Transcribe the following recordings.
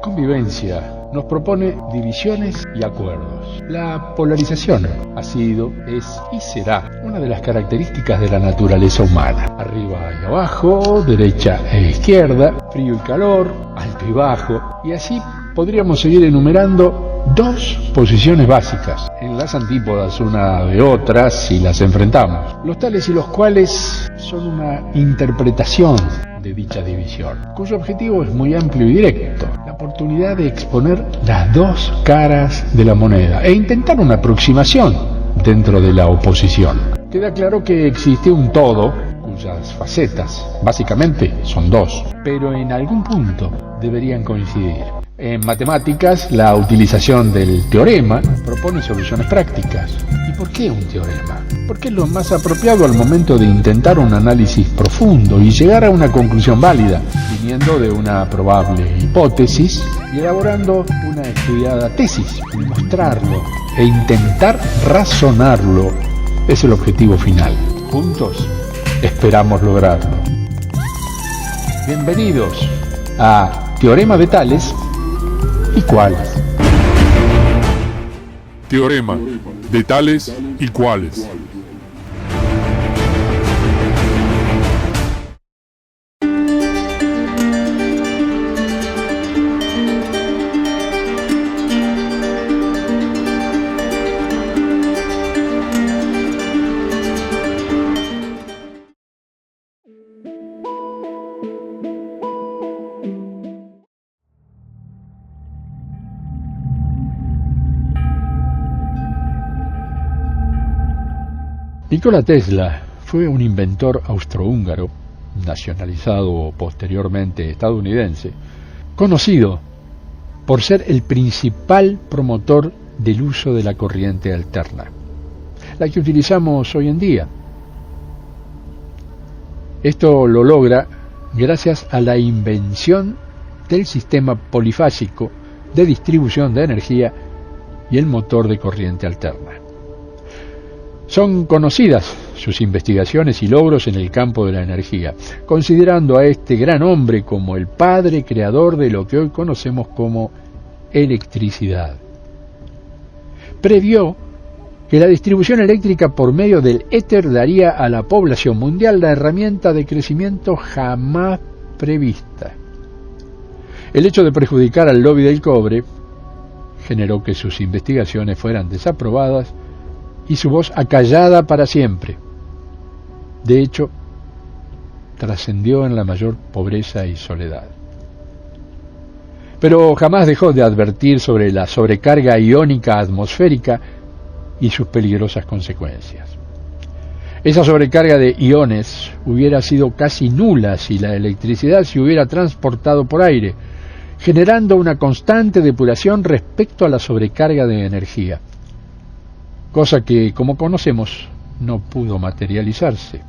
convivencia nos propone divisiones y acuerdos. La polarización ha sido, es y será una de las características de la naturaleza humana. Arriba y abajo, derecha e izquierda, frío y calor, alto y bajo, y así podríamos seguir enumerando dos posiciones básicas, en las antípodas una de otra si las enfrentamos, los tales y los cuales son una interpretación de dicha división, cuyo objetivo es muy amplio y directo, la oportunidad de exponer las dos caras de la moneda e intentar una aproximación dentro de la oposición. Queda claro que existe un todo cuyas facetas, básicamente, son dos, pero en algún punto deberían coincidir. En matemáticas, la utilización del teorema propone soluciones prácticas. ¿Y por qué un teorema? Porque es lo más apropiado al momento de intentar un análisis profundo y llegar a una conclusión válida, viniendo de una probable hipótesis y elaborando una estudiada tesis, mostrarlo e intentar razonarlo es el objetivo final. Juntos esperamos lograrlo. Bienvenidos a Teorema de Tales y Cuales. Teorema de Tales y Cuales. Nikola Tesla fue un inventor austrohúngaro, nacionalizado posteriormente estadounidense, conocido por ser el principal promotor del uso de la corriente alterna, la que utilizamos hoy en día. Esto lo logra gracias a la invención del sistema polifásico de distribución de energía y el motor de corriente alterna. Son conocidas sus investigaciones y logros en el campo de la energía, considerando a este gran hombre como el padre creador de lo que hoy conocemos como electricidad. Previó que la distribución eléctrica por medio del éter daría a la población mundial la herramienta de crecimiento jamás prevista. El hecho de perjudicar al lobby del cobre generó que sus investigaciones fueran desaprobadas y su voz acallada para siempre. De hecho, trascendió en la mayor pobreza y soledad. Pero jamás dejó de advertir sobre la sobrecarga iónica atmosférica y sus peligrosas consecuencias. Esa sobrecarga de iones hubiera sido casi nula si la electricidad se hubiera transportado por aire, generando una constante depuración respecto a la sobrecarga de energía, cosa que, como conocemos, no pudo materializarse.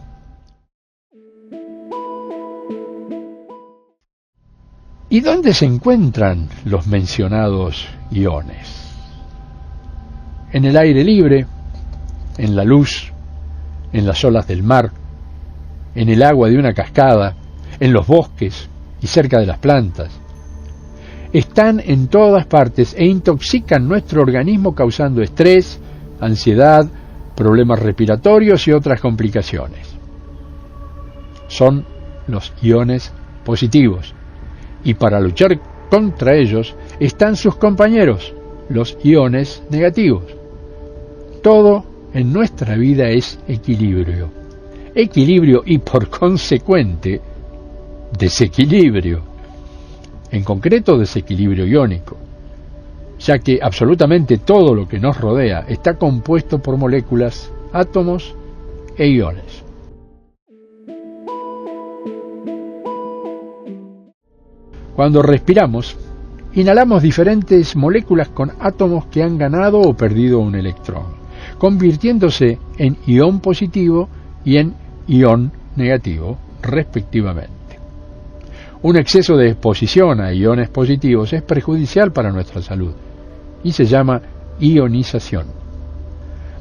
¿Y dónde se encuentran los mencionados iones? En el aire libre, en la luz, en las olas del mar, en el agua de una cascada, en los bosques y cerca de las plantas. Están en todas partes e intoxican nuestro organismo causando estrés, ansiedad, problemas respiratorios y otras complicaciones. Son los iones positivos, y para luchar contra ellos están sus compañeros, los iones negativos. Todo en nuestra vida es equilibrio. Equilibrio y, por consecuente, desequilibrio. En concreto, desequilibrio iónico, ya que absolutamente todo lo que nos rodea está compuesto por moléculas, átomos e iones. Cuando respiramos, inhalamos diferentes moléculas con átomos que han ganado o perdido un electrón, convirtiéndose en ion positivo y en ion negativo, respectivamente. Un exceso de exposición a iones positivos es perjudicial para nuestra salud y se llama ionización.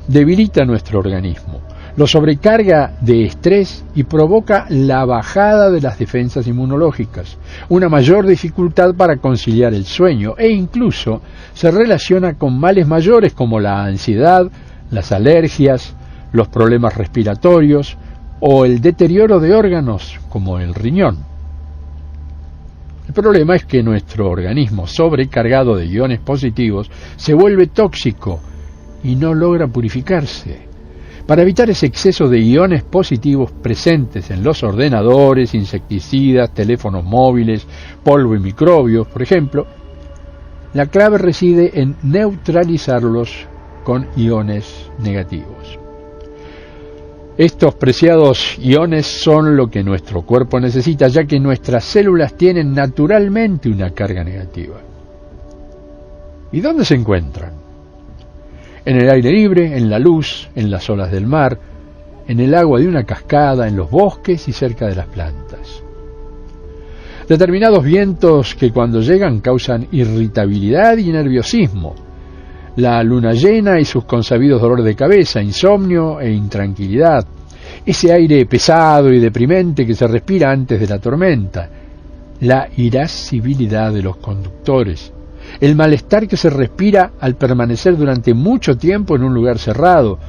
Debilita nuestro organismo, Lo sobrecarga de estrés y provoca la bajada de las defensas inmunológicas, una mayor dificultad para conciliar el sueño e incluso se relaciona con males mayores como la ansiedad, las alergias, los problemas respiratorios o el deterioro de órganos como el riñón. El problema es que nuestro organismo sobrecargado de iones positivos se vuelve tóxico y no logra purificarse. Para evitar ese exceso de iones positivos presentes en los ordenadores, insecticidas, teléfonos móviles, polvo y microbios, por ejemplo, la clave reside en neutralizarlos con iones negativos. Estos preciados iones son lo que nuestro cuerpo necesita, ya que nuestras células tienen naturalmente una carga negativa. ¿Y dónde se encuentran? En el aire libre, en la luz, en las olas del mar, en el agua de una cascada, en los bosques y cerca de las plantas. Determinados vientos que cuando llegan causan irritabilidad y nerviosismo. La luna llena y sus consabidos dolores de cabeza, insomnio e intranquilidad. Ese aire pesado y deprimente que se respira antes de la tormenta. La irascibilidad de los conductores. El malestar que se respira al permanecer durante mucho tiempo en un lugar cerrado,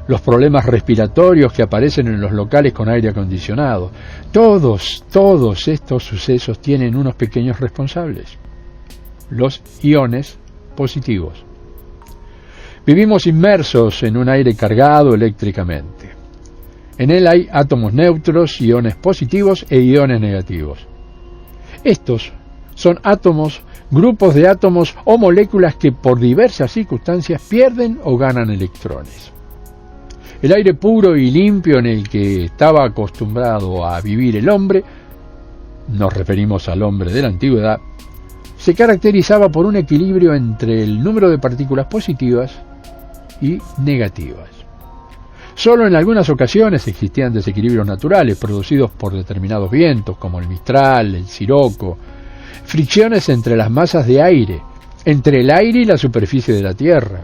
los problemas respiratorios que aparecen en los locales con aire acondicionado. Todos estos sucesos tienen unos pequeños responsables: los iones positivos. Vivimos inmersos en un aire cargado eléctricamente. En él hay átomos neutros, iones positivos e iones negativos. Estos son átomos, grupos de átomos o moléculas que por diversas circunstancias pierden o ganan electrones. El aire puro y limpio en el que estaba acostumbrado a vivir el hombre, nos referimos al hombre de la antigüedad, se caracterizaba por un equilibrio entre el número de partículas positivas y negativas. Solo en algunas ocasiones existían desequilibrios naturales producidos por determinados vientos como el mistral, el siroco, fricciones entre las masas de aire, entre el aire y la superficie de la Tierra.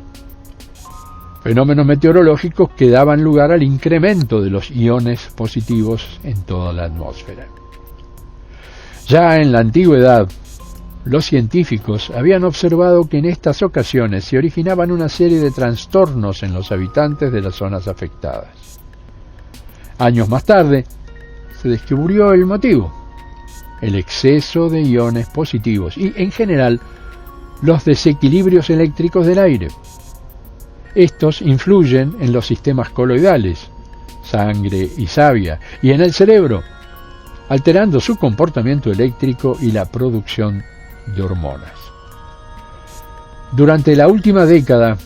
Fenómenos meteorológicos que daban lugar al incremento de los iones positivos en toda la atmósfera. Ya en la antigüedad, los científicos habían observado que en estas ocasiones se originaban una serie de trastornos en los habitantes de las zonas afectadas. Años más tarde, se descubrió el motivo: el exceso de iones positivos y, en general, los desequilibrios eléctricos del aire. Estos influyen en los sistemas coloidales, sangre y savia, y en el cerebro, alterando su comportamiento eléctrico y la producción de hormonas. Durante la última década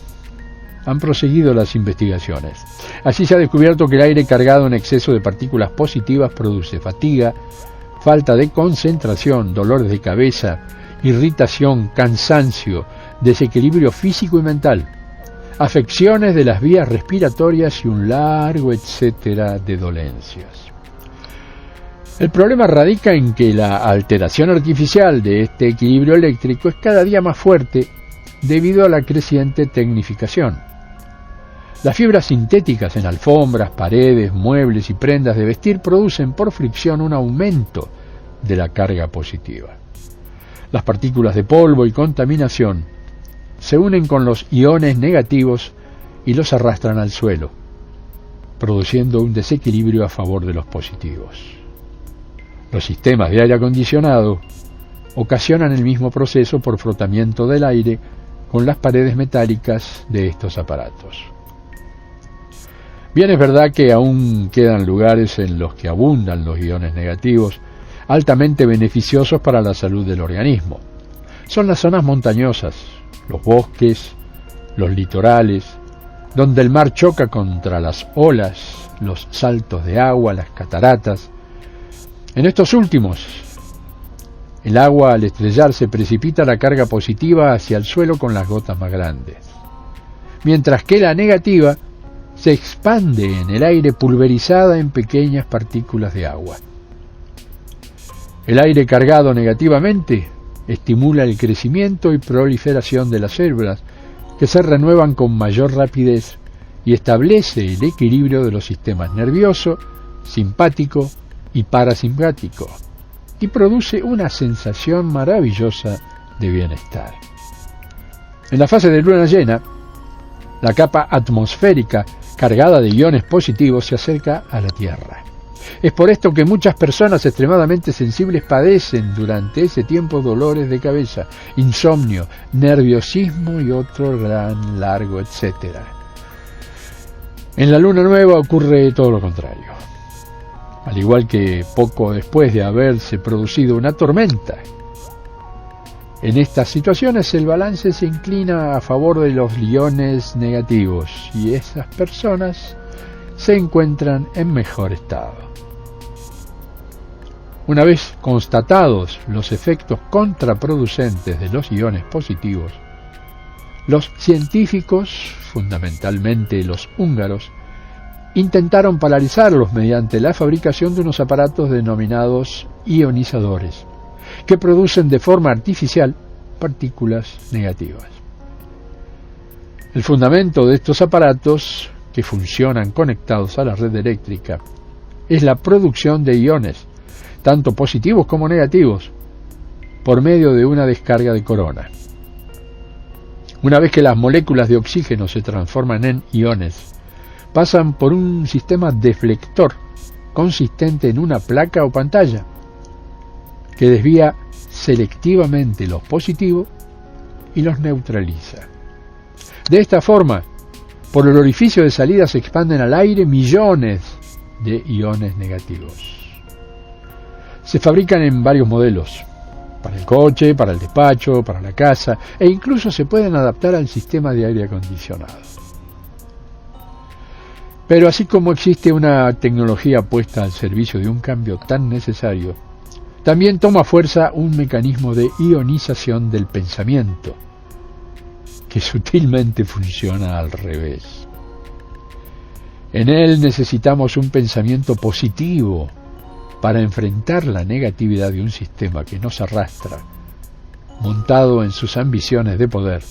han proseguido las investigaciones. Así se ha descubierto que el aire cargado en exceso de partículas positivas produce fatiga, falta de concentración, dolores de cabeza, irritación, cansancio, desequilibrio físico y mental, afecciones de las vías respiratorias y un largo etcétera de dolencias. El problema radica en que la alteración artificial de este equilibrio eléctrico es cada día más fuerte debido a la creciente tecnificación. Las fibras sintéticas en alfombras, paredes, muebles y prendas de vestir producen por fricción un aumento de la carga positiva. Las partículas de polvo y contaminación se unen con los iones negativos y los arrastran al suelo, produciendo un desequilibrio a favor de los positivos. Los sistemas de aire acondicionado ocasionan el mismo proceso por frotamiento del aire con las paredes metálicas de estos aparatos. Bien, es verdad que aún quedan lugares en los que abundan los iones negativos, altamente beneficiosos para la salud del organismo. Son las zonas montañosas, los bosques, los litorales, donde el mar choca contra las olas, los saltos de agua, las cataratas. En estos últimos, el agua al estrellarse precipita la carga positiva hacia el suelo con las gotas más grandes, mientras que la negativa se expande en el aire pulverizada en pequeñas partículas de agua. El aire cargado negativamente estimula el crecimiento y proliferación de las células, que se renuevan con mayor rapidez y establece el equilibrio de los sistemas nervioso, simpático y parasimpático, y produce una sensación maravillosa de bienestar. En la fase de luna llena, la capa atmosférica cargada de iones positivos se acerca a la Tierra. Es por esto que muchas personas extremadamente sensibles padecen durante ese tiempo dolores de cabeza, insomnio, nerviosismo y otro gran largo etcétera. En la luna nueva ocurre todo lo contrario. Al igual que poco después de haberse producido una tormenta. En estas situaciones el balance se inclina a favor de los iones negativos y esas personas se encuentran en mejor estado. Una vez constatados los efectos contraproducentes de los iones positivos, los científicos, fundamentalmente los húngaros, intentaron paralizarlos mediante la fabricación de unos aparatos denominados ionizadores, que producen de forma artificial partículas negativas. El fundamento de estos aparatos, que funcionan conectados a la red eléctrica, es la producción de iones, tanto positivos como negativos, por medio de una descarga de corona. Una vez que las moléculas de oxígeno se transforman en iones, pasan por un sistema deflector consistente en una placa o pantalla que desvía selectivamente los positivos y los neutraliza. De esta forma, por el orificio de salida se expanden al aire millones de iones negativos. Se fabrican en varios modelos, para el coche, para el despacho, para la casa, e incluso se pueden adaptar al sistema de aire acondicionado. Pero así como existe una tecnología puesta al servicio de un cambio tan necesario, también toma fuerza un mecanismo de ionización del pensamiento, que sutilmente funciona al revés. En él necesitamos un pensamiento positivo para enfrentar la negatividad de un sistema que nos arrastra, montado en sus ambiciones de poder,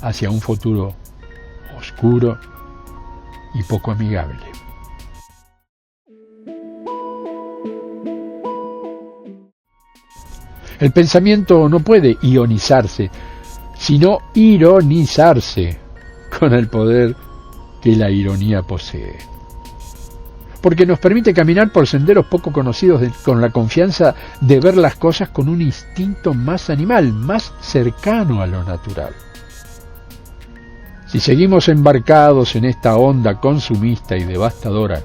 hacia un futuro oscuro y poco amigable. El pensamiento no puede ionizarse, sino ironizarse con el poder que la ironía posee. Porque nos permite caminar por senderos poco conocidos con la confianza de ver las cosas con un instinto más animal, más cercano a lo natural. Si seguimos embarcados en esta onda consumista y devastadora,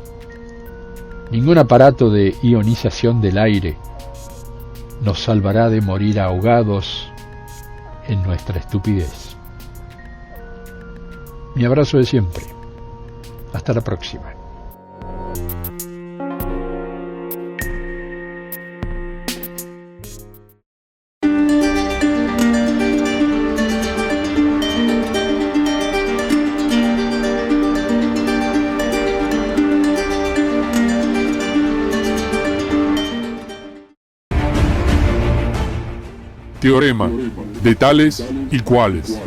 ningún aparato de ionización del aire nos salvará de morir ahogados en nuestra estupidez. Mi abrazo de siempre. Hasta la próxima. Teorema de tales y cuales.